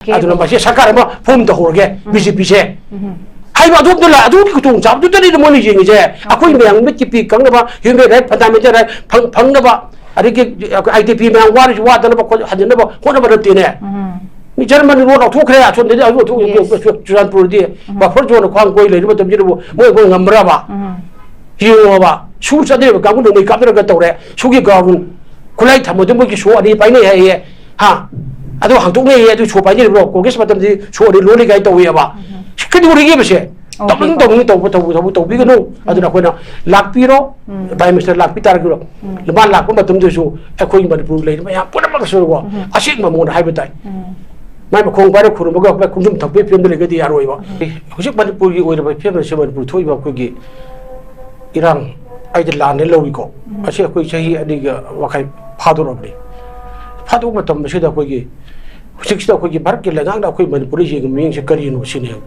아두는 맛이 사카라 뭐 봄도 호르게 비시비시 아이고 아두들라 아두기 그동 잡두들이 뭐니 이제 아코이 매양 몇기피 강나봐 유메레 판다면제라 방나봐 아리게 아이디피 매양 와르 와다나 봐 하는데 봐 호나버를 뛰네 이 저런만 로나 두 그래야 존데 아이고 두 주산 프로디 봐 퍼조는 광고이 레르버 덤지르 뭐 감으라 봐 이거 봐 수사들 가고는 뭐 카메라 갔다 그래 수기 가군 굴라이 타모도 뭐기 쇼아리 바이네 해 하 아도 한동네 얘도 초반이 로 거기서 봤더니 초리 로리가 있다 위에봐 근데 우리 이게 뭐지 또 비거노 아도나 거나 락피로 바이미스터 락피 따르기로 르만 락고 맞음도서 에코인 바리 프로그램 야 뿌라막 서고 아식마 모나 하이버다 마이마 공바로 쿠르모가 공좀 덕배 편들 이거디 야로 이거 혹시 바리 프로기 오이라 편을 세번 프로 토이바 거기 이랑 아이들 라네 로이고 아시 거기 저희 아니가 와카이 파도로브리 파도 같은 것이다 거기 식시다 거기 바르게 레강다 거기 머니푸리 지금 명시 거리는 시네요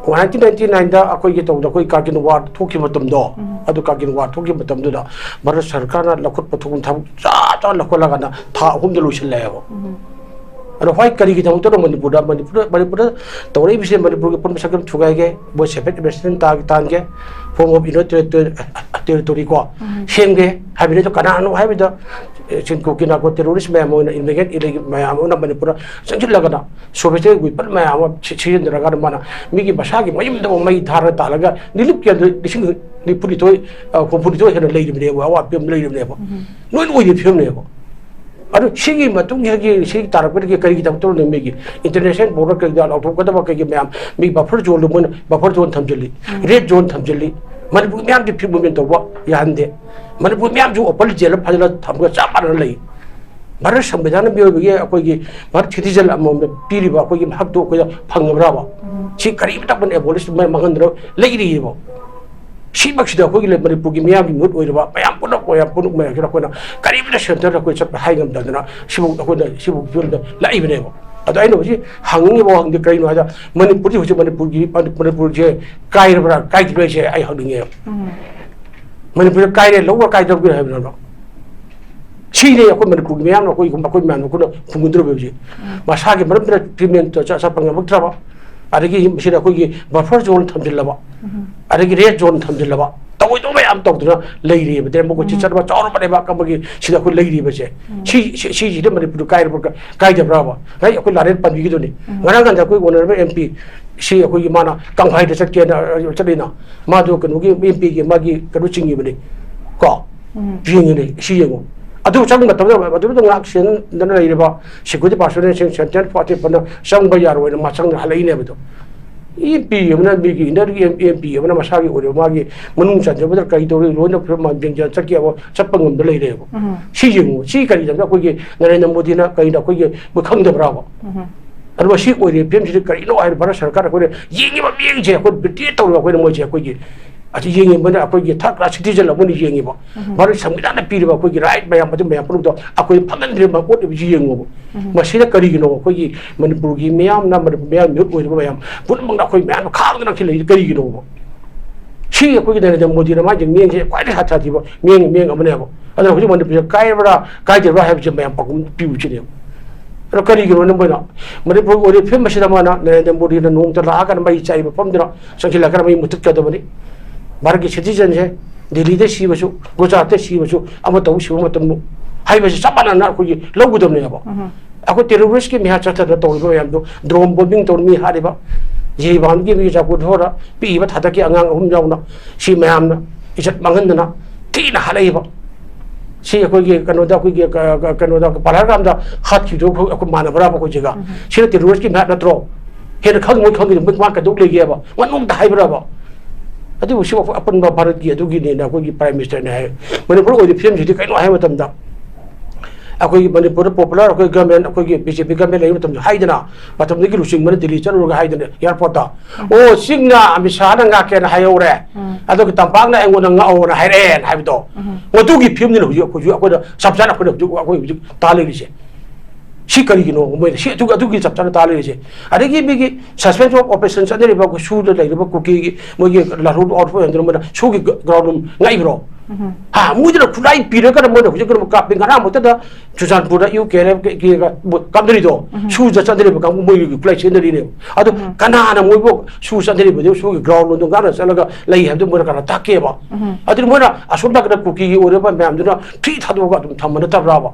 1999다 아코이게 또다 거기 가긴 와 토키 맞덤도 아도 가긴 와 토키 맞덤도다 마르 सरकार나 लखुट पथुम था चा लखो लगाना था हुमदे लो실래요 अरे व्हाइट करी की तो मणिपुर तौरे बिसे मणिपुर के परमिशन थुगागे बो सेपेट रेस्टोरेंट तान के फॉर्म ऑफ टेरिटोरी को सेमगे हाबिने तो कनानो हाबिदा चिनको किना को टेररिस्ट मैम ओन इनवेगेट इलेगी मैम ओन मणिपुर संजिल लगना सोबेते गुइपल मैम छिन दरगा माना मिगी भाषा की मयम दो मई धार तालगा निलिप के दिसिंग निपुरी तो कोपुरी तो हेन लेइबने वा पेम लेइबने नोन ओइ फेमने अरे सिगी मतुंग हेगी सिगी तारपर के करी तब तो नेमेगी इंटरनेशनल बॉर्डर के दाल ऑफ को दबा के मैम मी बफर जोन मन बफर जोन थमजली रेड जोन थमजली मणिपुर मैम दि फिब मूवमेंट तो यानदे मणिपुर मैम जो ओपन जेल फजला थमगा चापार लई भारत संविधान बियोबगे अकोगी भारत सिटीजन अमम पीरिबा अकोगी हक तो को फंगब्राबा सी करी तबन एबोलिश मै मगंद्रो लेगिरिबो 시박시다 거기를 머리쁘기 미야기 못 오이러봐 빠양 뿌놓고 뭐 그렇거나 까리비다 센터를 그 잡 하이감다더나 시북 거기다 시북 비는데 라이브네고 아도 아이는 뭐지 항응이 뭐 한데 그래 하자 머리쁘지 혹시 머리쁘지 까이르브라 까이드레시 아이 하능이에요 머리쁘지 까이레 로고 까이드고 하면은 시리에 그 머리쁘기 미야는 거기 그 미야는 그 군군들어 배우지 마사기 머리쁘지 트리트먼트 자사방가 못 들어봐 아르기 힘시라 거기 버퍼 존 탐질라봐 아르기 레 존 탐질라봐 또이 또 매암 또드나 레이리 베데 뭐고 지처럼 저러 버려 봐 까먹이 시다 그 레이리 버제 시지데 머리 부르 까이르 버까 까이데 브라바 가이 그 라렌 반비기 도니 나랑 간다 그 오늘 MP 시 거기 마나 강화이데 쳤게나 저리나 마도 그 누기 MP게 마기 그 칭이버니 거 비행이네 시행고 아도 작은 것 때문에 아도도 액션 너는 이래 봐 시고지 바스는 센터 파티 번호 상바야로 이런 마찬가지 할래이네부터 이 비음은 비기 인더기 MP는 마사기 오려 마기 문웅 전부터 가이도리 로는 프로만 병전 찾기하고 접방금 들려이래요 시징 시까지 된다 거기 너네는 모디나 가이다 거기 뭐 강대브라고 아니 시 오리 뱀지 가이노 아이 바라 सरकार 거기 얘기만 얘기제 그 비티 떠오르고 거기 뭐지 거기 아주 얘기 뭐냐 거기 다 시티즌 라고니 얘기 봐 바로 상비단에 비리바 거기 라이트 매양 맞은 매양 프로도 아고 판단들만 못 비지 얘기 뭐 마시나 거리기노 거기 머니푸르기 매양 나 매양 몇 거기 매양 분명나 거기 매양 카드나 킬레 거리기노 뭐 시에 거기 되는 모디나 맞은 명제 과리 하차지 뭐 명 어머니 하고 아니 거기 먼저 가이브라 가이드라 해지 매양 바꿈 비우지네요 그러 거리기노는 뭐냐 머니푸르 우리 편마시다마나 내내 모디는 농터 라가는 마이 차이버 펌들어 성실라 그러면 못 듣게도 보니 마르기 시티즌제 딜리데 시버쇼 고자테 시버쇼 아무 또 시고 뭐또 하이버시 잡아나 거기 로그dom네 봐 아고 테러리스트 미하 차타다 또고 ям도 드론 보밍 또미 하리바 제반기 미 잡고 돌아 비바 타다기 안강 홈자우나 시매함나 이제 망한드나 티나 하레이바 시 거기 그노다 거기 그노다 발라감다 핫기도 그 마나브라고 거기가 시 테러리스트 미하 들어 헤르 칸고 칸기 뭐 까도 얘기해 봐 완농 다 하이브라 अति उसी वो अपन भारत की अदुगी ने ना कोई प्राइम मिनिस्टर ने है मणिपुर को फिल्म जुदी कई है मतलब अकोई मणिपुर पॉपुलर अकोई गवर्नमेंट अकोई बीजेपी गवर्नमेंट लेकिन मतलब हाइदना मतलब की लुसिंग मन दिल्ली चलुगा हाइदने एयरपोर्ट ता ओ सिंगना अमिशा ना के ना हायोरे अदो की तंपाक ना एंगो ना ओना हाइरेन हाइबदो मदुगी फिल्म ने हुजु अकोई सबजाना अकोई तालेरिसे 시 거리기노 뭐 시 두기 잡자는 달리지 아래기 비기 서스펜스 오브 오퍼레이션 전에 봐 수도 내리고 거기 뭐 이게 라로드 아웃포 연들 뭐 쇼기 그라운드 나이브로 하 무지나 쿨라이 비려가는 뭐냐 그저 그럼 카빙 하나 못하다 주산부라 유 게레 기가 뭐 감들이도 수자 산들이 뭐 뭐 쿨라이 챈들이네 아도 가나나 뭐 수자 산들이 뭐 수 그라운드 가나 살아가 레이 해도 뭐라 가나 딱게 봐 아들 뭐나 아손다 그래 쿠키 오래봐 매암들아 피 타도가 좀 담만 답라봐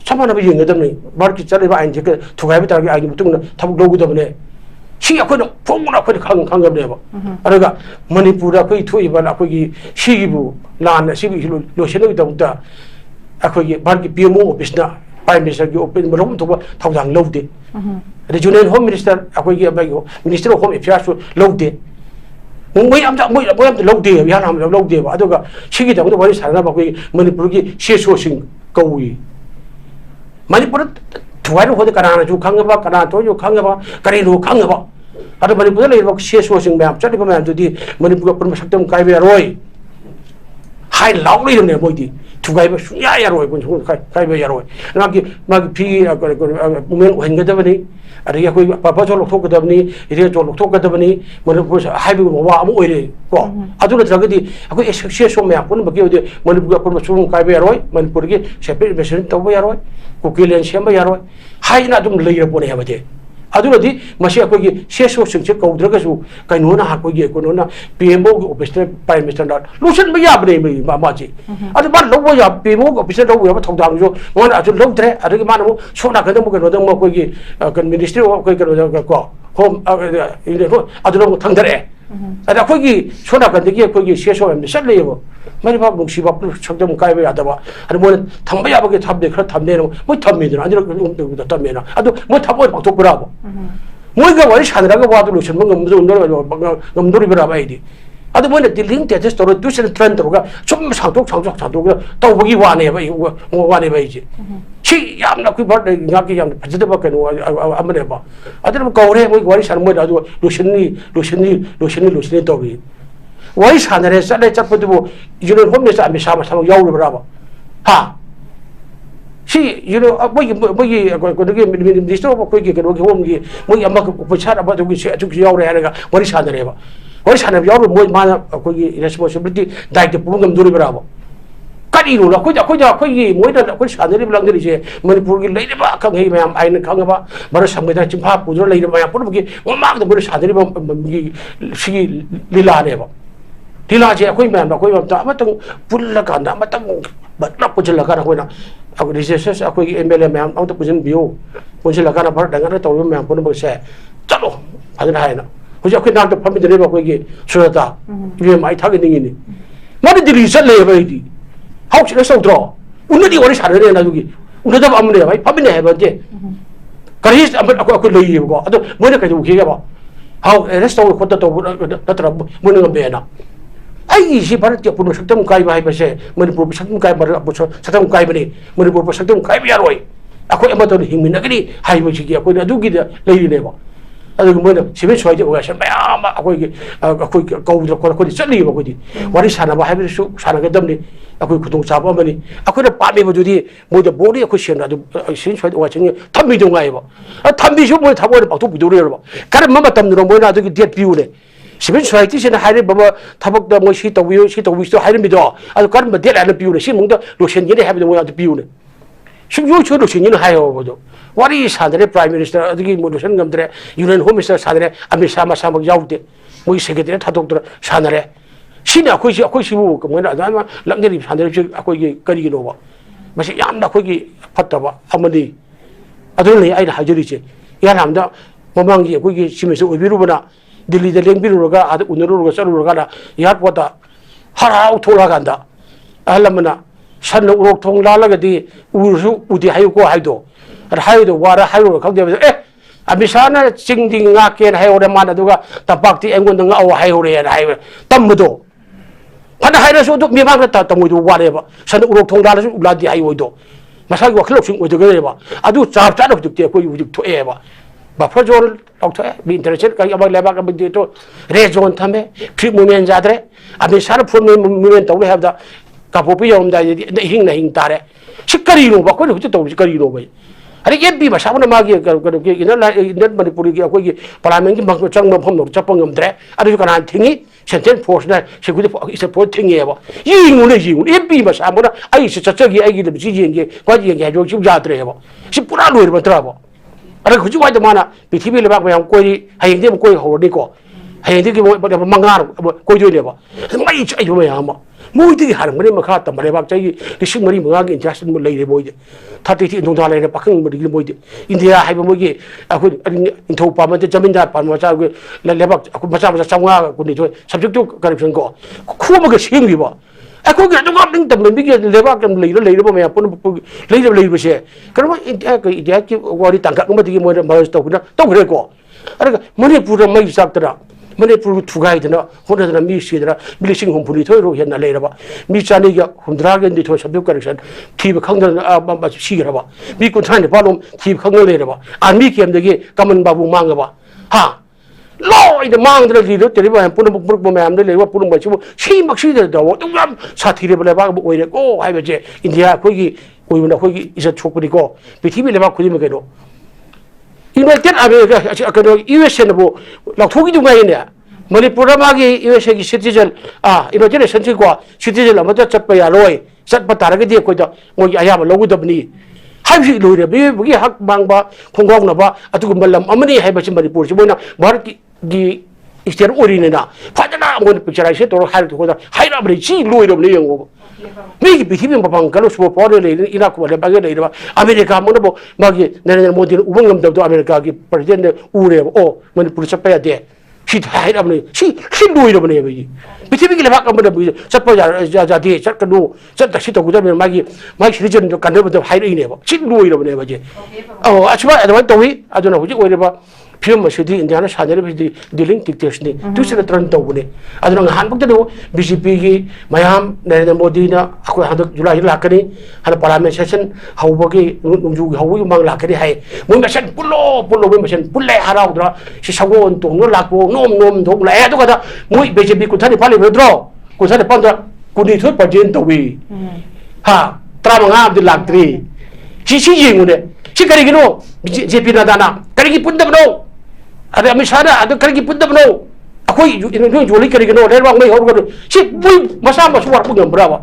참만하면 영어담니 마르키 짜리바 아인지 그 두가비 따기 아기 무뚱나 타북 로고 때문에 시 아코는 봉문아 코니 강감내 봐 아래가 머니푸르 아코이 투이발 아코이 시기부 라나 시비 로션이 되다 아코이 마르키 비모 오피스나 파이미니스터기 오pen 뭐로 두고 타우당 로우데 리저널 홈 미니스터 아코이 아바이고 미니스터 홈 에피아스 로우데 뭐 암자 뭐 로우데 미안함 로우데 봐 아도가 시기 되고 머리 살나 봐 거기 머니푸르기 시소싱 거위 머니푸르 tuwaru hodi karana ju khangaba kana to ju khangaba karinu khangaba adu manipur le bak sheso sing ma'am chati ba di manipur pur saktam kai be roi hai lauri ne moidi tugai ba sunya ya roi kun kai be ya roi magi phi mumen henga da bani ari ya koi papa jo lok thok da bani ire jo lok thok da bani manipur hai bi wa am oire ko adu la jagadi akoi sheso ma'am kun ba ki odi manipur pur sum kai be roi manipur ki separate version to ba ya roi kukilen sema ya roi hai na dum leira pone habade aduladi masi akogi seso singche kaudraga su kainona hakogi ekonona PMO gi officer prime minister na lusen ba yabre me ma ji adu ba lobo ya PMO officer do ya thongdang jo ngona aju lobdre adu ma no sona ka mo ko do mo kogi kan ministry ko ko home adu no thangdare ada kogi sona ka degi kogi seso em salleyo mari ba mungsi ba changdam kai ba yada ba adu mo thangba ya ba ge thamde khra thamne no mo thammi adu no thamme na adu mo thabo ba to bra 뭐가 원래 사느라고 와도 루션 뭐 음도리 버라 봐야지 아도 뭐네 딜링 때에서 또 두신 트렌드로가 좀 상독 또 보기 와네 봐 이거 와네 봐야지 시 야나 그 버데 나기 양 버저데 밖에 아무래 봐 아들 뭐 거래 뭐 원래 사는 뭐 아주 루션이 또비 원래 사느라 살에 잡고도 뭐 이제는 홈에서 아미 사마 야우를 버라 봐하 si 거기 미니스터 거기 거기 홈기 뭐 아마 그 차라 봐 저기 야우래 하는가 머리 사느래 봐 머리 사는 야우를 뭐 많아 거기 레스포시빌리티 다이트 부금 누리버라 봐 까리로라 거기 뭐이다 거기 사느래 블랑들이 이제 머리푸르기 레이래 봐 강해 매 아이는 강해 봐 머리 상매다 지금 파 부저 레이래 봐 부르기 엄마도 머리 사느래 봐 시 리라네 봐 리라제 거기 매 거기 봐 아무튼 불러간다 아무튼 맞나 부질러가라 거기나 aku research aku MLA memang aku punya bio punya lakukan apa dengan itu memang pun boleh calo ada hanya hujan aku nak tu pamit dari aku ini sudah tak ini mai thagi ini mana di research le apa ini hau sih saudara udah di orang sana ni nak juga udah dah ambil apa pamit ni apa je kerja aku lagi apa atau mana kerja uki apa hau restoran kota tu datang mana ngambil nak ai si barat ya puno saktam kai bai base manipur saktam kai bar apu saktam kai bani manipur saktam kai bi aroi ako ema to himin agni hai bo chigi ako adu gi lei le ba adu mo na sibe choi je oga san ba ako kau dra ko chali ba ko di wari sana ba hai su sana ga dam ni ako kutung cha ba mani ako na pa me bo di mo de body ako shen adu sin choi oga ching tham bi jong ai ba tham bi su mo tha bo ba to bi do re ba kar ma tam no mo na adu gi det piu le 시민 소화이티시는 하이를 봐봐 타복도 뭐 시도위도 하이를 믿어 아주 그런 뭐 대라는 비우네 시몽도 로션이네 하면 뭐야 비우네 심지어 로션이는 하요 거죠 와리 사들의 프라임 미니스터 어디 뭐 로션 감들의 유엔 홈미니스터 사들의 아미샤 마사막 야우데 뭐 세계들의 타독들 사나래 신이 아코이 시부 그 뭐냐 아마 랑들이 사들의 아코이 거리기로 봐 마시 양다 거기 봤다 봐 아무리 아들이 아이를 하저리지 야람다 뭐망기 거기 심에서 의비로 보나 딜리데 랭비로가 아드 우너로가 서로가 야보다 하라우 돌아간다 알라면나 산로 우럭 통라라가디 우르수 우디 하이고 하이도 와라 하이로 강대면서 아미사나 징징 나케 하이오레 마나도가 답박티 앵곤도 아오 하이오레 하이 담무도 하나 하이라서도 미방다 담무도 와레바 산 우럭 통라라서 울라디 하이오도 마사기 와클럽싱 오도게레바 아두 잡자도 죽대 거기 우직 토에바 바프로졸 doctor be interested kaya abang leba ka bigdito rezon thame free movement jadre abi sar free movement to have the kapopi yom da hing na hing tare sikari no ba ko to sikari no ba अरे MP मसाबना मागी Indian Manipuri की अखोई parliament की मंग चंग मफम चपंग गमद्रे अदु Kanan थिंगी central force ना security इसे फोर्स थिंगी एबो यिंगुने MP मसाबना आई से चचगी आई गी बिजी येंगे क्वाजी येंगे जो छु जात्रे एबो सि पुरा लोइर बत्रबो अरे खुजु वाइ दमाना पृथ्वी लेबाक मयाम कोई हायेंदे कोई होरनी को हायेंदे की मंगार कोई दोनेबो मई चाइदो मयाम मोदी हारमने मखा तमरे बाक चाइ लिसिंग मरी मंगा की इंटरेस्ट मु लेरे बोइदे 30 नोंदा लेरे पाखंग मदि बोइदे इंडिया हाइबो मोगी अखु इंथौ पामते जमीनदार पाम मचा लेबाक अखु मचा मचा चांगा कुनि तो सब्जेक्ट टू करप्शन को खुमग सिंगिबो अखु के दुगा बिंग तम बिगे लेबाक तम लेरे मया पुन लेरे बसे करमा इंडिया की वारी तंगक मदि मोय मरज तो घरे को अरे मणिपुर मई साक्तरा मणिपुर थुगाइदना होनदना मी सिदरा मिलिसिंग हुमपुली थोइरो हेना लेरबा मी चानी ग हुमद्रागन दि थो सब्जेक्ट करेक्शन थीब खंगना सिगरबा मी कुथाने पालोम थीब खंग लेरबा आर्मी केम दगे कमन बाबू मांगबा हा लोइ द मांगदरा लिरो तेरिबा पुन बुक मैम दे लेवा पुन बचु सी मक्सी दे दो तुम साथी रे बलेबा ओइरे को हाइबजे इंडिया खोगी ओइबना खोगी इजा छोकरी को पृथ्वी लेबा खुदि में केनो यूनाइटेड अमेरिका कनो यूएसए नबो लथोगी दुगाइने मणिपुर मागी यूएसए की सिटीजन यूनाइटेड नेशंस को सिटीजन अमता चप्पा यारोय चप्पा तारगदि कोइदा मोय अयाबा लगुदबनी हाइबि लोइरे बेबगी हक मांगबा खुंगावनबा अतुगुम लम अमनी हाइबसि मणिपुर मोइना भारत की स्टेट ओरिनेना फाजना मोन पिक्चराइज तो हाइर तो हाइरा बरि ची लोइरबनि यंगो मेगी पृथ्वी मपंग कलो सुबो पौरे ले इराक को ले बागे ले अमेरिका मोनबो मागी नरेंद्र मोदी उबंगम दबदो अमेरिका की प्रेसिडेंट उरे ओ मणिपुर चप्पा दे सी हाइरबनि सी लोइरबनि बि पृथ्वी की लेबाक अमद चप्पा जादे चकनु चत सी तो गुदर मागी सिटीजन जो कन्नबदो हाइरइनेबो सी लोइरबनि बजे ओ अछवा अदवा तोही अदुना हुजि ओइरेबा फिल्म असिदी इंडिया साजरबी डीलिंग टिक्टेक्स ने तुसर टर्न तौबने अदुना हानबक्तदो बीजेपी की मयाम नरेंद्र मोदी ना अखो हदक जुलाई लाकनी हन पार्लियामेंट सेशन हौबगी नुजु हौबगी मांग लाकनी हाय मोय मसन पुल्लो मोय मसन पुल्ले हराउद्रा सि सगोन तोंनो लाको नोम धोम लाए अदुगा मोय बीजेपी कुथानि फालि बेद्रो कुथानि पंद्रा कुनि थो पर्जेंट तौबी हा 35 अब्दुल लाक्त्री सी येंगुने सी करिगिनो जेपी नादाना करिगी पुंदबनो अरे अमित शाह अद करिगी पुंदबनो अखोई जोली करिगिनो लेरवांग मै होरगो सी बुई मसा मसु वर्प गमब्राबा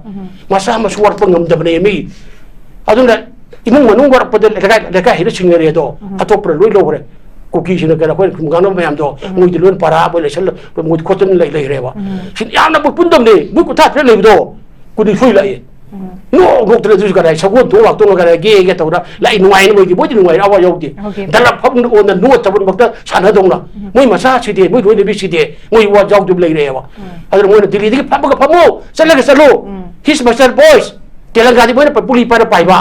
मसा मसु वर्प गमदबने मी अदुना इमुंग मनुंग वर्पदे लेका हिर सिंगरे दो अतोप्र लोइ लोहरे कुकी सिन करा कोइ खुमगानो मयाम दो मुइ लोन पारा बोय लेसल मुइ खोतन लेरेबा सिन याना बु पुंदबने बु कुथा थे लेबदो कुनि सुइ लाए नो गोक्तरे जुस करा सगो दो वाक्तो करा गे तौरा लाई नुवाइन मोइ बोदि नुवाइ आवा यौदि दला फम ओन नो तबन बक्ता साना दोंना मोइ मसा सिदे मोइ रोइ देबि सिदे मोइ वा जाउ दुब लेरेबा अदर मोइ दिल्ली दिगि फमगा फमो चलगा चलो हिस मस्टर बॉयज तेलंगाना मोइ पुली पारा पाइबा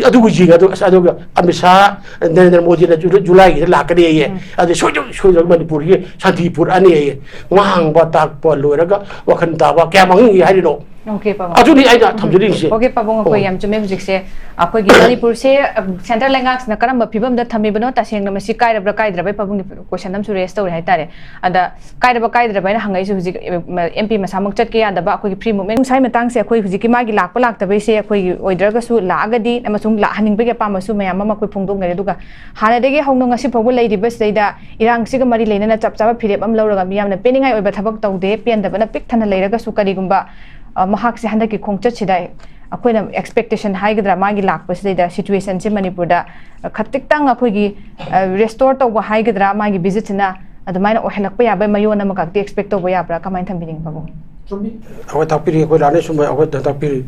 अदुगु जिगा अदुगा अमित शाह नरेंद्र मोदी ने जुलाई लाकने ये अदे सोजो मणिपुर की शांतिपुर अने ये वहां ताक लोरगा वखन ताबा क्या मंगी हारिनो ओके पाबो अजुनी आइना थमजरिंग से ओके पाबो को याम चुमे हुजिक से अखोई गी मणिपुर से सेंट्रल लैंग्वेज न करम फिबम द थमिबनो तासेंग न मसी काइरब्रा काइद्रबे पाबुंग क्वेश्चन नम सुरेश तौर हाइतारे अदा काइद्रबे न हंगाई हुजिक एमपी मसामक चटके यादबा अखोई फ्री मूवमेंट साइ मतंग से अखोई हुजिक मागी लाकपा लाक्तबे से अखोई ओइद्रगसु लागदी अमसुंग लाहनिंगबे पामसु मयाम मा कोइ फुंगदोंगरे दुगा हानादेगे हौनो ngasi फगु लेदिबे सैदा इरांगसिग मरि लेनना चपचाबा फिरेप अम लौरगा मियामना पेनिंगाई ओइबा थबक तौदे पेंदबना पिक थना लेरगसु करिगुंबा महाक से हंदकी खोंगचत सिदा अखोइना एक्सपेक्टेशन हाइगद्रा मागी लाकपसिदा सिचुएशन से मणिपुरदा खतिक्तंग अखोइगी रेस्टोर तौबा हाइगद्रा मागी विजिटना अदुमाइना ओहलकपा याबे मयोन अमकाक्ति एक्सपेक्ट तौबा याब्रा कमाइन थंबिनिंग बाबू अखोइ ताकपिरि अखोइ लाने सुम अखोइ ताकपिरि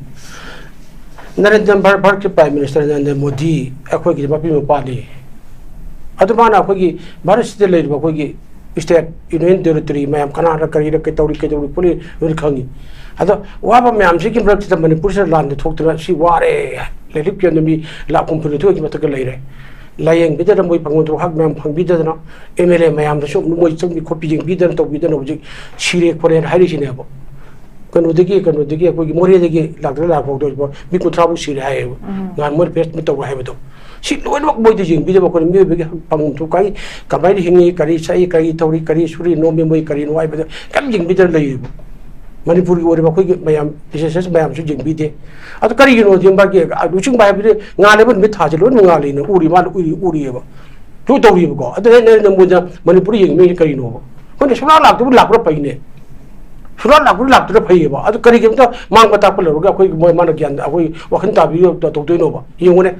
नरेंद्र भारत के प्राइम मिनिस्टर नरेंद्र मोदी अखोइगी मपि मपाली अदुमाना अखोइगी भारत से लेरिबा अखोइगी स्टेट यूनियन टेरिटरी मैम कना करी तौरी पुली लोन खंगी अदो वाबा मैम से की प्रति मणिपुर से लान थोक्तरा सी वारे लेलिप के नमी लाखुम पुली तो की मतक लेरे लायंग बिदर मोय पंगो तो हक मैम फंग बिदना एमएलए मैम दसो मोय चंग खोपी जिंग बिदन तो बिदन होजि सिरे फोरेन हाइरि सिनेबो कनुदगी अखोगी मोरेदगी लाक्तरा लाखो तो बि कुथराबु सिरे हाय गान मोर फेस्ट में तो हायबो सी लोइनमक मोइदि जिंग बिदबो कोन मिबे पंगो तो काई कबाइ हिंगी करी सई करी तौरी करी सुरी नोमे मोय करी नोय बद कम जिंग Bidar लेयबो Manipur or Mayam, this Mayam should be there. At the Karino, Zimbabwe, losing by Nalaban with Hajalun, Ngalin, Uriman, Urieva. 2 told you go. At the end of the Manipuri, Karino. When it's not like to lap up in it. Should not lap to the payable. At the Karigam, Manga Tapolo, quick boy man again, away, walking Tabu to Nova. You want it?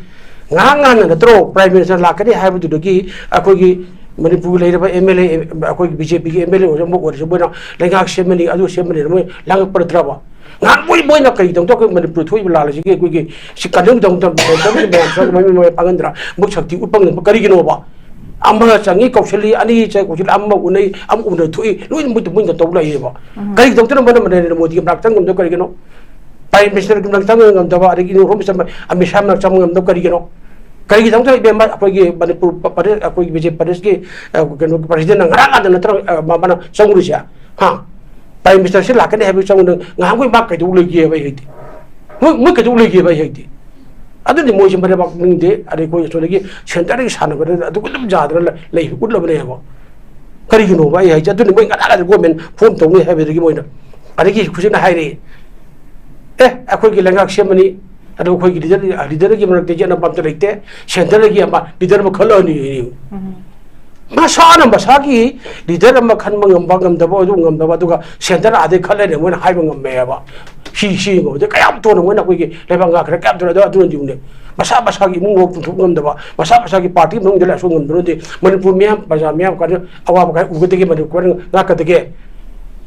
Nangan and the throw, Prime Minister Lakadi have to the key, a quickie. Manipulated by MLA, BJP, MLA, or Sabuna, like Shemini, other Shemini, Lang per trouble. Not we boy, okay, don't talk about the Pluto, she can don't Pangandra, books of the Upang, Kariginova. Amba Sangi, Koshali, Ani, Amma, Une, Amuna, Louis with the wind of Tola Eva. Kari don't tell them what you black tongue of the Carigino. Prime Minister Tongue of the Varigino, and Mishama, some of the Carigino. Kaya kita tahu memang apa lagi Manipur pada apa lagi BJP pada segi presiden ngarang ada nanti mana sang Rusia, Prime Minister sih lakukan habis sang undang nganggu mak itu lagi apa itu, mungkin itu lagi apa itu, ada ni mungkin pada waktu ini ada kau yang lagi sentra di sana pada itu kita jalan lagi udah boleh apa, kari gino apa itu ni mungkin ada government phone tahu ni habis lagi mungkin, ada lagi khusus nak hire, aku lagi lengkap siapa ni. Ada kau leader lagi mana kerja nak bantu lagi, center lagi apa leader macam ni. Masa ki leader macam mengembang tu kan center ada kalau ni mana hai mengemban apa, si tu kaya tu mana kau lagi lebang agak kaya tu ni ni. Masa ki mungu mengemban apa, masa ki parti mengemban jelas mengemban tu. Manipur miam kan awak pakai ugut lagi Manipur nak kata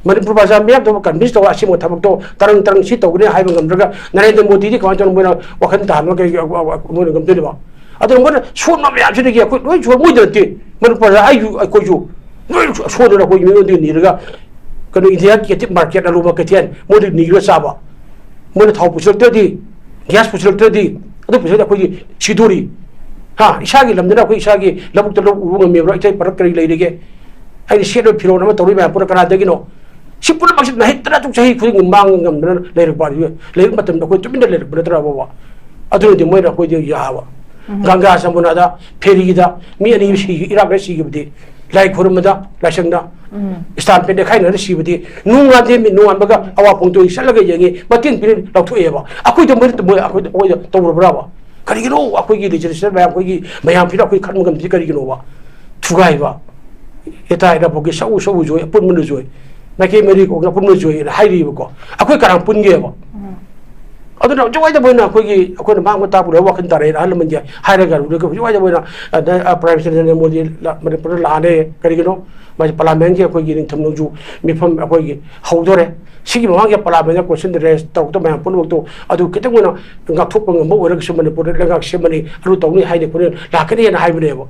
Manipur bahasa Myanmar tu bukan bis tu asyik mau thabuk tu terang si tu ni hai bangam mereka Narendra Modi ni kawan jangan mana wakan tahan mereka mana gam tu ni bah. Atau mana suam nama yang jadi aku, suam mui nanti Manipur ayu aku ju, suam tu aku ni ni mereka kalau India kita market lalu marketian mudi ni juga sama, mana tahu pusat tu di, gas pusat tu di, atau pusat aku siduri, isagi lam mana aku isagi labuk tu labuk memang itu perak keri lagi ke, hari siapa pilih nama tahu ni pura kerana ada gino. Si pun maksud naik terus tu saya kuing ngembang leher bari, leher macam tu kuing tu benda leher berterus bawa. Aduh dia mereka kuing dia jawa. Gangga sambun ada, peri kita, ni si Irak si gitu. Lai kurum ada, lai sengda. Istan pendek kain ada si gitu. Nungan dia nungan baga awak pun tu isal lagi jangan. Makin pilih laut tu eva. Aku itu mereka aku tahu berapa. Kali kilo aku gini jadi saya bayang pilih aku kan mungkin kali kilo wa. Tugai wa. Kita ada pergi sau jual pun menjual. Macam Amerika orang pun menjual, hai ribu ko. Aku sekarang pun dia apa? Aduh nak cuba aja boleh aku nak bangun tak boleh wakin tarik, hal menjadi hai regal. Cuba aja boleh ada Prime Minister Modi, mereka perlu lane kali kilo. Macam parlimen je aku gini temu ju, mifam aku gini. Haudore, sih memang je parlimen aku sendiri tahu tu macam pun waktu. Aduh kita guna ngak tuh pengembu orang semua pun ngak semua ni, lalu tahu ni hai ni pun, lah kini yang hai mana apa?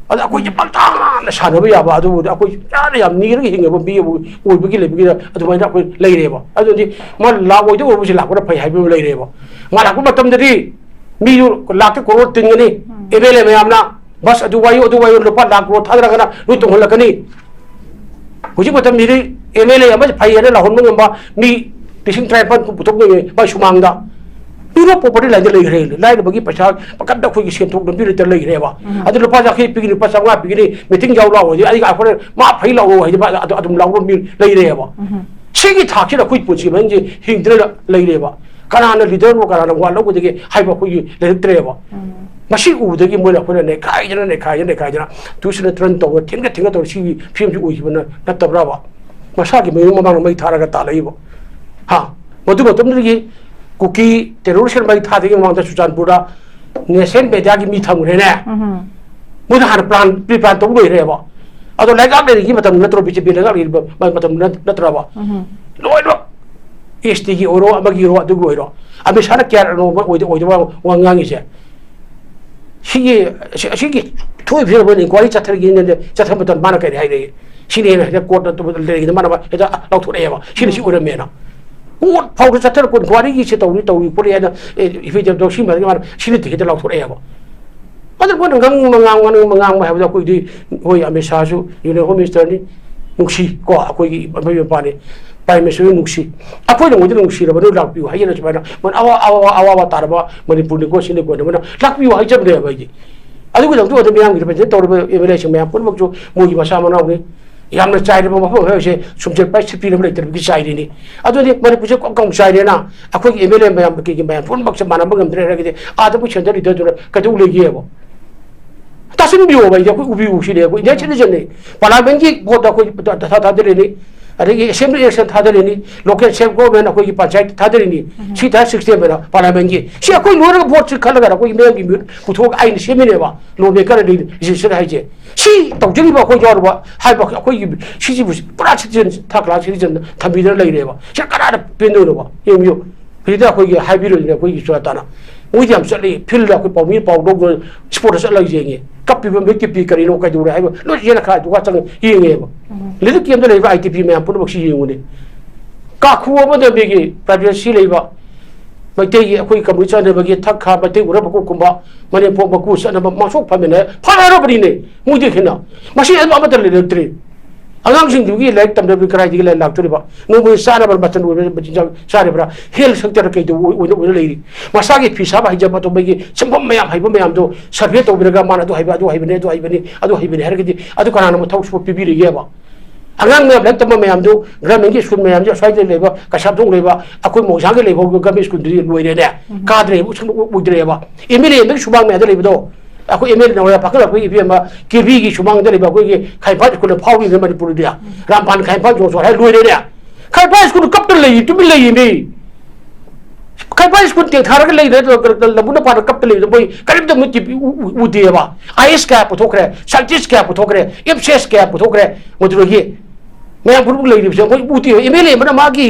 Ada aku jepang tangan, sana biar apa? Aduh aku cari yang ni lagi hingga biar begini, aduh macam aku lagi apa? Aduh ni malah aku itu aku mesti lakukan apa yang aku lagi apa? Malah aku macam tadi, miru lakukan korot tinggal ni, ebele macam na, bas aduh wayu lupa lakukan thadra kena, lu tunggu lagi ni. Hujan macam miri ebele apa? Payah ada lahun mengembang mi dising tripan putuk ni, bas sumangda. Pura property lain lagi lain bagi pasal pakai dah kuih sekian tu dan pura terlagi apa? Ada lepas aku pergi lepas aku pergi meeting jauh lawa, jadi aku maaf hai lawa, jadi ada lawa lagi apa? Segi tak kira kuih pun sih, macam hingga lagi apa? Karena leader mu karena walau aku jadi hai bawa kuih lagi apa? Masih udah lagi mulai aku nak kai jana, tu sudah trend tahu, tinggal tahu si film tu kuih mana nak terberapa? Masa lagi memang mai thara kata lagi apa? Betul lagi. Kuki teroris kan bagi thadi yang mangta sujan pura nesen beda lagi mitang rene. Mudah ada plan tunggu ini apa? Atau lagi apa lagi macam natro BJP lagi macam natro apa? Lo istri orang bagi orang tu gue orang. Abis sana kira orang wangang isya. Sigi tu ibu bapa ni kuali catar gini catar betul mana kaya hari. Sini ni kuat tu lagi mana apa? Itu laut tu apa? Sini si orang mana? Oh, paudu catar kun kuari isi tahu pun ada ifeja dosi macam mana sini tu kita laut tu apa? Ada pun mengang macam aku di hoi amisasu, ini home minister ni nuksi ko aku apa ni Prime Minister nuksi. Aku yang mungkin nuksi lah, baru lak piu, hanya macam mana? Awak tarba, Manipur ni ko sini ko mana? Lak piu hanya macam mana? Aduh, kita tu ada yang kita tahu Evaluation macam pun waktu mui masa mana ni. yamna chaire ba mafo he sumje pai sipi le ter gi chaire ni adu ni mani puje ko kong chaire na akoi gi emele mayam ki mayam phun bak mana bangam dre gi adu pu chendari de ka du le gi bo tasin biyo ba ya ko ubi u shi le ko ne chen ne parliament gi go da ko ta de ni अरे assembly election थादरेनी local self government अखोई पंचायत थादरेनी सीधा 60 बेरा parliament की सी अखोई लोरग vote से खलगा अखोई mail की पुथोक आइन सेमिनेबा लो मेकर दी रिजिस्टर हाइजे सी तौजरीबा अखोई जौरबा हाइबा अखोई सीजी पुरा सिटीजन थाकला सिटीजन थंबीदर लेरेबा सी करा पेनोबा येमियो फिदा अखोई हाइबिरो ने अखोई सुताना मुझे हम चले फिल्ड अखोई पाउमी पाउडोग स्पोर्ट्स अलग जेंगे कपी में किपी करिनो का दूर है लो ये रखा दुआ चंग येंगे लेकिन किम दे लेबा आईटीपी में पुन बक्सी येंगुने का खुवा बदे बेगे प्राइवेसी लेबा मते ये अखोई कम्युनिटी ने बगे थक खा बते उरा बको कुंबा मने पो बकु सन मासोक फमेने फारो बरिने मुदे खिना मसी अमत लेत्रे अगांसिंग लाइक तमदे कराई लाइक लाक्तोरिबा नो सारा बतन सारेब्रा हेल्थ सेक्टर कई लेरी मसा की फीसा हाइजब तो बगी संभव मैम हाइब मैम दो सर्वे तौरगा मान है कनाना मौसू पीबीरेबा अगांग मैम लाइक तब मैम ग्रामीण की स्कूल मैम स्वाद कसाबों अखोई मौसा के गवर्नमेंट स्कूल लोरेने काद्रे उद्रेब एम एल ए सुबांग मैदो अखोई एम एल ए पाखल इपीएम केबी की सुबांग अखोई खाइफा स्कूल फाउरी मनपुर रामपान खाइफा जो है लोरेने खाइफा स्कूल कपल तुम लेने खाइफा स्कूल तेथारग लबुना पार कपल करीब उदेबा आईएस क्या पुथोखरे साइंटिस्ट क्या पुथोखरे एफसीएस क्या पुथोखरे मधुरगी मैं उदी एम एल ए मागी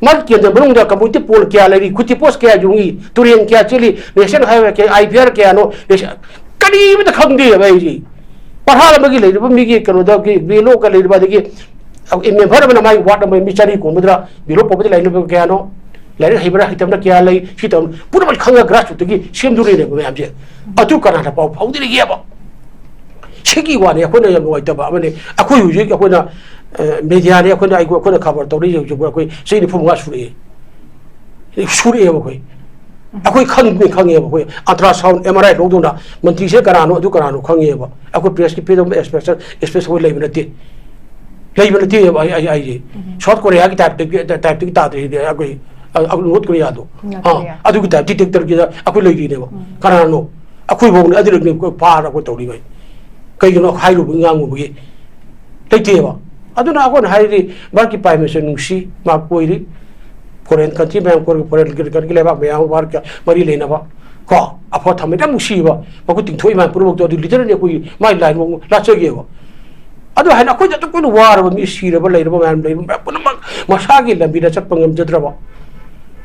मर केंद्र मनुंग कम्युनिटी पोल क्या लेरी खुटी पोस्ट क्या जुंगी तुरेन क्या चली नेशनल हाईवे के आईपीआर क्या नो करीब खंगे भाई पढ़ा मीगी कनो बेलो का लेगी एम भर में माई वाट में मिचारी कोमद्रा बेलो पोपे लाइन क्या नो लाइक हेबरा हितमना क्या लै सी तम पुरा खंगा ग्रास रुटगी सेमदुरे मैम से अतु कनाना पाव फाउदरीगेबा सिगी वाने अखोना यम वाइतबा अमने अखोई हुजिक अखोना मीडिया ने अखोना खबर तौरी जो अखोई सेनि फुमगा सुरे अखोई अखोई खंगे अखोई अल्ट्रासाउंड एमआरआई लोदोना मंत्री से करानो अदु करानो खंगेबा अखोई प्रेस की पेदम स्पेशल लेबनते आई साउथ कोरिया की टाइप की तादरी अखोई नॉर्थ कोरिया दो हां अदु की टाइप डिटेक्टर की अखोई लेगिनेबा करानो अखोई बोने अदुरने पार अखोई तौरी भाई कईगनो हाइरु गांगुबगी लेतेबा अदुना अखोन हाइरि बाकी पाइमेशन नुसी मा कोइरि फॉरेन कंट्री में फॉरेन करके लेबा बेयाव बार का मरी लेनाबा को अफो थमेदा मुसीबा बकु तिंथोइ मा पुरुक तो लिटर ने कोई माइ लाइन मो लाचगेबा अदु हाइना कोइ जत कोइ वारबा मी सीरबा लेरबा मैम लेबा पुनम मसागी लंबीदा चपंगम जद्रबा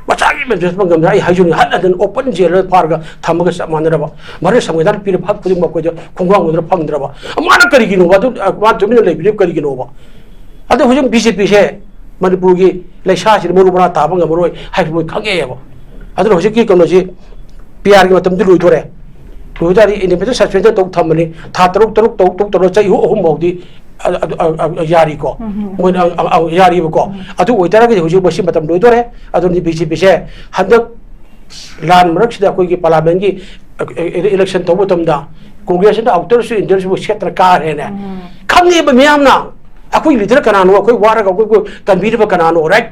मसागी में जस्ट पंगम आई हाइजुन हदन ओपन जेल पारगा थमगा समानरबा मरे संविधान पीर भाग पुदिम को खुंगांग उदर फंगद्रबा माना करिगिनो अदु मा तुमिन लेबिरे करिगिनोबा अदु हुजुम बीजेपी से मनपुर की लैसा से मरुबना ताबंग मरोय हाइबो खंगेबा अदु हुजुम की कनोसी पीआर की मतम दुलुइथोरे दुदारी इंडिपेंडेंट सस्पेंशन तो थमने था तरुक तरुक तो तरो चाइ अहुम बौदी यारी को मोना यारी को अदु ओइतरागे हुजुम बसी मतम लोइदोरे अदु बीजेपी से हदक लान मरक सिदा कोई की पार्लियामेंट की इलेक्शन तो मतमदा कांग्रेस ने आउटर से इंडर से क्षेत्र कार है ने खंगे बमियामना अखोई लीडर कनानो अखोई वारग अखोई तनबीरब कनानो राइट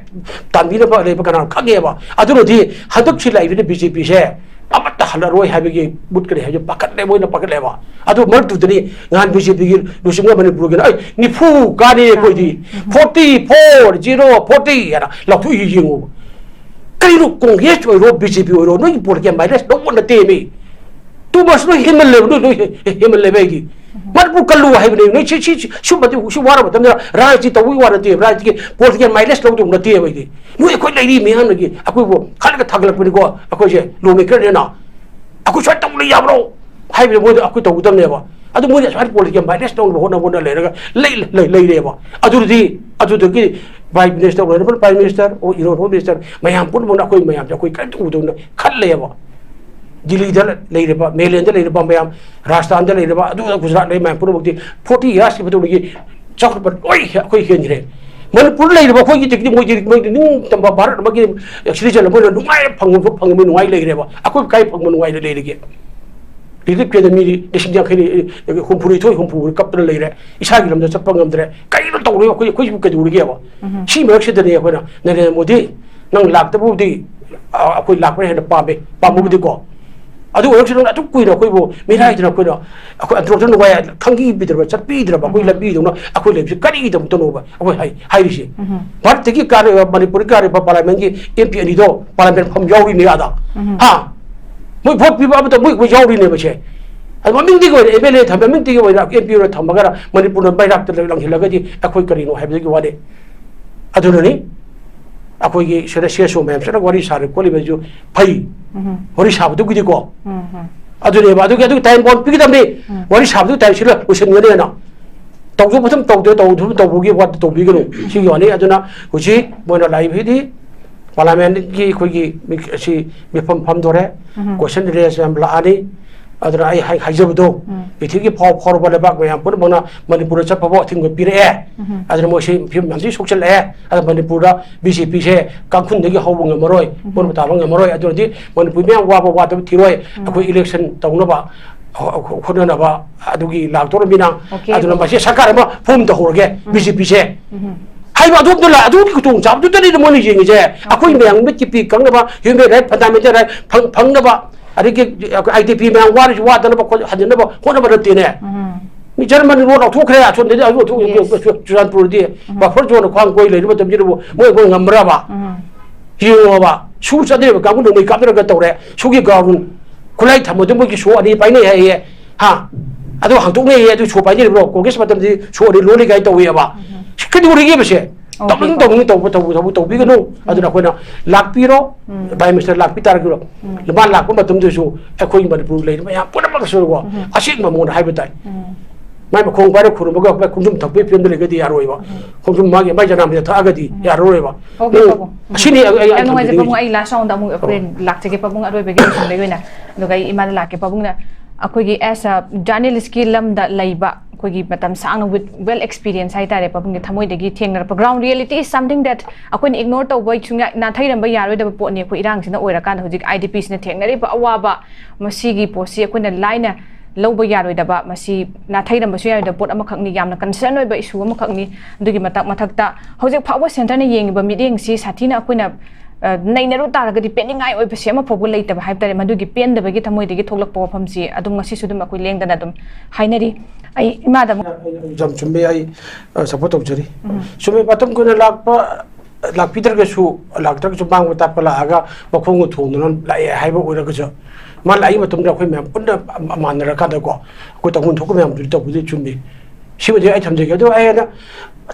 तनबीरब लेब कनानो खंगेबा अदुनोदी हदक छि लाइबने बीजेपी से अमत हलरोय हाबिगे बुटकरे हाजो पकड़ले मोइना पकड़लेबा अदु मरतुदनी गान बीजेपी की लुसिंगा मणिपुर के आई निफु गाने कोइदी 44 याना लथु यिंगो कइरो कांग्रेस ओरो बीजेपी ओरो नो पोल के माइनस नो वन तेमी तू बस नो हिमल लेबेगी मणिपुर कल्लु हाइबने नो छि सुबति सुवार मतम राजनीति तवी वारते राजनीति के पोल के माइनस लो दुम नते बेगी नो एकोइ लेरी मेहन की अकोइबो खलग थगलपनि को अकोइ जे लो मेकर नेना अकोइ स्वाट तंग ले याब्रो हाइबने मोद अकोइ तंगुदमनेबा अदु मोद स्वाट पोल के माइनस लो होना होना लेरगा लेरेबा अदुदगी प्राइम मिनिस्टर प्राइम मिनिस्टर और इरो होम मिनिस्टर मयाम पुन मोना अकोइ मयाम अकोइ कत उदुन खल्लेबा दिल्ली लेरबा मेलेंद लेरबा मयाम राजस्थान लेरबा अदु गुजरात ले मयाम पुन 40 इयर्स की बतुगी चौक ओइ अकोइ हेंजरे मनपुर लेरबा कोई की टिकटी मोइ निंग तंबा भारत मगे सिटीजन मोइ नुंगाइ फंग नुंगाइ लेरेबा अकोइ काय फंग नुंगाइ लेरेगे 리드 피에미 대신장 그 홈프리 토이 홈프 갑들 레이래 이사기 놈들 접방감들에 까이를 또 우리가 거기 거기까지 우리게 봐 시맥시들이 거나 내내 뭐디 능 락도부디 거기 락을 해도 밤에 밤부디 거 아주 어럭시는 아주 꾸이나 거기 뭐 미라이드나 거기나 그 안쪽으로 거야 강기 비들어 잡비들어 봐 거기 라비도나 거기 랩시 까리기 좀 떠놓아 봐 거기 하이리시 바르티기 까르 마니푸리 까르 파라멘기 MP 아니도 파라멘 펌 야우리 니아다 뭐 법비바부터 뭐 야우리네 뭐지 뭐 민디고 에벨레 담배 민디고 뭐 MP로 담아가라 머니푸르 바이락들랑 힐라가지 아코이 거리노 하비기 와데 아도르니 아코이기 셔레시에소 멤스라 거리 사르 콜리베주 파이 거리 사부도 그디고 아도네 바도 게도 타임 본 비기담니 거리 사부도 타임 실어 오신 거네나 tàu bút tàu bút kia qua tàu bì cái này chỉ gọi này cho nó của chị bây giờ lại đi parliament cái si bị phàm thôi đấy question để xem là anh ở đây hay giờ đâu bị thứ cái phò vào bác về bữa đó Manipur chấp vào thì người bị đấy ở đây mỗi khi phim làm gì sốc chân đấy ở Manipur đó BJP sẽ các khung đấy cái hậu bùng người rồi bữa đó bùng người rồi ở đây Manipur mấy ông qua thì rồi cái election tàu nó bảoคนนั้นว่าดูกี่หลักตัวมีนังดูนั่นมาเชื่อสักการะมาพุ่มตัวหัวแกบิสิบิเช่ให้มาดูนั่นแหละดูที่กูจับดูตัวนี้มันนี่จริงๆใช่อะคุยเมียงไม่จีปีกังนะว่ายูเมย์พันธมิตรอะไรพังนะว่าอะไรกี่IDPเมียงว่านั่นว่าหันนะว่าคนนั้นมาเริ่มตีเนี่ยมีเจอมันรู้เราทุกข์เลยชนเดี๋ยวทุกจุดพูดดีว่าเพราะชนความกุยเลยนี่มันจะมีระบบเมื่อคนงามระบายิงว่าสู้ซะเนี่ยกังวลหนึ่งมีกับตัวกันตัวเลยสู้กี่กังวลคนไรทำหมดทุกอย่างชัวร์อันนี้ไปนี่ฮะอันนี้ห่างตรงนี้อันนี้ชัวร์ไปนี่หรอกกูคิดว่าตอนนี้ชัวร์อันนี้รู้เลยไงตัวเองว่าคือดูเรื่องไม่ใช่ตัวพี่ก็นู่นอันนี้เราคนน่ะหลักพี่เราไปมิสเตอร์หลักพี่ตาคือเราหรือบ้านหลักก็มาตุ้มตัวชัวร์ไอ้คนยังมาดูเลยไม่ฮะพูดอะไรก็ชัวร์ว่าอาชีพมาโมนหายไปได้ไม่มาคงไปแล้วคุณมันก็ไปคุณจุ่มถักไปเพี้ยนตัวเลยก็ดีอร่อยวะคุณจุ่มมาเกี่ยไม่จะนำจะท้าก็ดีอร่อยวะอาชีพนี้ไอ้น้องไอ้จะพงไอ้ลาซองดามุงเป็นหลักจะเก็บพงอร่อยไปเก็บส่งเลยนะดูไอ้อิมันหลักเก็บพงนะคุยแอสจานิลิสกิลัมดัดไลบะคุยแบบตามสร้าง with well experience ให้แต่พงเนี่ยทำให้เด็กเที่ยงนะ ground reality is something that คุย ignore ตัวไว้ช่วงนี้นาไทยนั้นไม่ยากเลยแต่ปวดเนี่ยคุยร่างสินะโอ้ยละกันเขาจะ IDP เนี่ยเที่ยงนะได้ปะว่าบะมาซีกีโพสีคุยเนี่ยไลน์เนี่ยlâu bây giờ rồi đập bạ mà si na thấy đầm bữa xưa đập bột âm khắc ni yam na cần sẽ nói vậy số âm khắc ni đôi khi mà thắc ta họ sẽ phá bớt center này yên bữa meeting si sát thi na quên na này na rút ta là cái đi ngay ôi bữa xưa mà phô lấy tập hai tay mà đôi khi pen đập cái tham môi cái thục lắc phô phàm si adum ngasi sudah mà quên lên đàn adum hay nè đi ai mà đầm jam chuẩn ai support ông chơi chuẩn bị bắt tông quên lạc Peter cái số lạc tất cả bang của ta phải là aga mà không có thủ nó lại hay bộ rồi cái gì mà lại mà tụi nó khuyên mẹ cũng đã mà nó ra được quoi tôi tao muốn thúc mẹ mình tao cũng chuẩn bị xin mà ai làm gì cái đó ai đó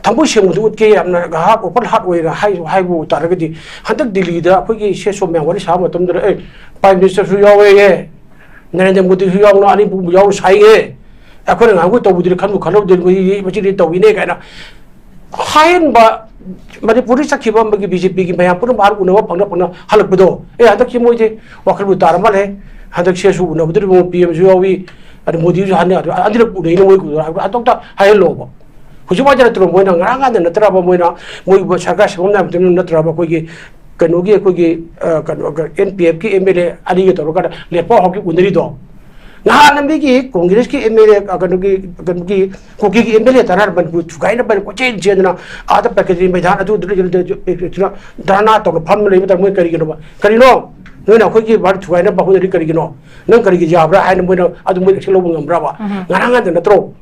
thằng bố xem một chút kia em là hát của phát hát rồi là hay bộ tại cái gì hắn tức Delhi đó cái xe số mẹ vẫn sao mà tụi nó ấy Prime Minister suy yếu ấy nên là một thứ suy yếu nó anh bù yếu sai ấy à con người tao bù được khăn một khăn đâu được mà chỉ đi tao đi này cái đó hay mà Manipur sa kiba magi BJP ki maya pura bar unawa pangna halak bedo hadak ki moi je wakal bu tar male hadak she su unawa dir mo PM ju awi ad modi ju hanne adira bu nei moi ku adok ta hay lo ba huju ba jara tro moi na ngara nga na tra ba moi na moi sarkar se na tem na tra ba ko gi kanogi ko gi NPF ki MLA ani ge to ka le po hoki undri do nah nambi ki Congress ki MLA kanogi ko ki MLA tarar ban bu chukai na ban ko chen chen na ada package mai dhan atu dana to pham le ta moi kari gi no kari no noi na ko ki bar chukai na ba ko ri kari gi no nang kari gi jabra ai na moi na adu moi selo ngam bra ba ngara nga na tro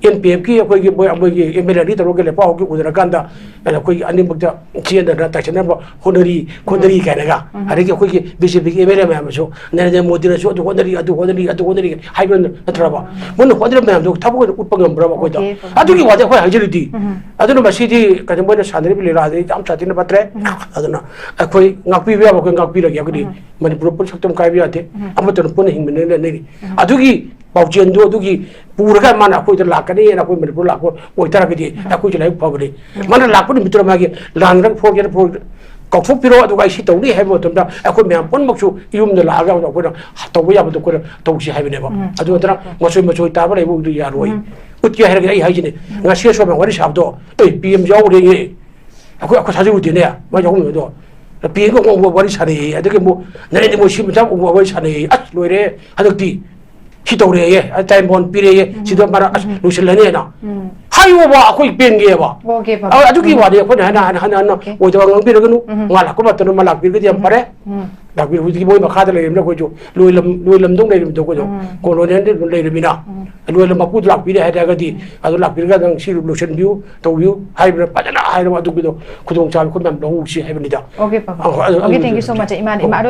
NPF ki ko ki boy ki MLA ri to ke le pa ko udra ganda ala ko ani bukta chen da ta chen ba honori ka na ga ari ki ko ki BJP ki MLA ma so Narendra Modi na so adu honori hai ban na tra ba mon honori ma do ta ko ut pangam bra ba ko da adu ki wa de ko ha jiri di adu no ma si di ka mo na sanri bi le ra de am sa tin ba tre adu na ko ngak pi ba ko ngak pi la ya ko di Manipur pun saktam kai bi ate am to pun hing men ne adu ki bảo chuyện đua đôi khi bù cái mà nào lạc cái này nào mình lạc coi ta cái gì coi chỉ lấy phao đi mà nó lạc cái mình tôi mà cái làng nó phao cái phao cọc phúc piro tôi cái gì tàu đi hay một tuần đó coi mình bốn một số yum nó lạc cái coi tàu bây giờ tôi coi tàu gì hay bên này mà tôi nói mà xui ta vào đây bù đi rồi út kia hay cái gì này ngay xưa số mình vẫn đi sắm đó PM giáo đi coi sao chịu tiền này mà giáo người đó PM cũng vẫn đi sắm này cái mua này mua sim chắc cũng vẫn đi sắm này ắt rồi đấy hay được gì 히 떠오래예 짜임본 비례예 지도 말아 루실라니나 하이오바 아코이 벤게바 오케이 바 아주기 와리 코 하나 오저가 ng비르그누 말라 코바토노 말라 비르게 얌파레 đặc biệt cái môi mà khai lên nó coi chú lùi lầm đông này lùi đâu coi chú còn nó đến lùi lầm mina lùi lầm mà cút lạc bị đấy hay cái gì lạc bị cái thằng xí lùi chân view tàu view hay là bắt nó hay là mà tụi cái đó cút ông cha cút nằm đâu xí hay bên đó okay pa okay thank you so much iman ima